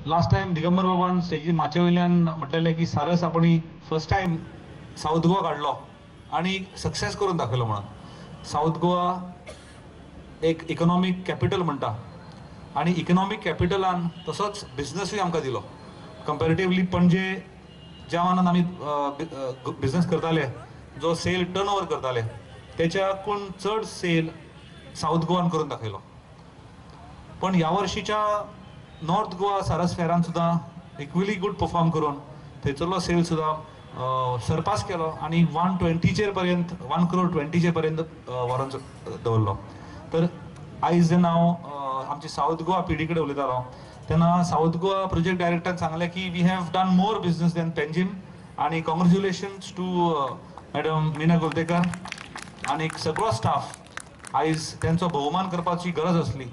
Last time Digambar बाबान स्टेजी माचे वयल्यान म्हटलेलें की सारस आपण फर्स्ट टाइम साऊथ गोवा काढलो आणि सक्सेस करून दाखयलो म्हणून. साऊथ गोवा एक इकॉनॉमिक कॅपिटल म्हणटा आणि इकॉनॉमिक कॅपिटलान तसोच बिझनसूय आमकां दिलो. कंपॅरेटिवली पणजे ज्या मानान आमी बिझनस करताले, जो सेल टर्न ओवर करताले त्याच्याकून चड सेल साऊथ गोवान करून दाखयलो. पण ह्या वर्षीच्या नॉर्थ गोवा सारस फेरान सुद्धा इक्वली गुड परफॉर्म करून थंयचो सेल सुद्धा सरपास केलो आणि 120 पर्यंत 1,20 पर्यंत व्हरोन दवरलो. तर आयज जेन्ना हांव आमची साऊथ गोवा पिडी कडेन उलयतालो तेन्ना साऊथ गोवा प्रोजेक्ट डायरेक्टरान सांगलें की we have done more business than Panjim. आणि congratulations to madam Meena Kultekar आणि सगळो स्टाफ. आयज त्यांचो भोवमान करपाची गरज असली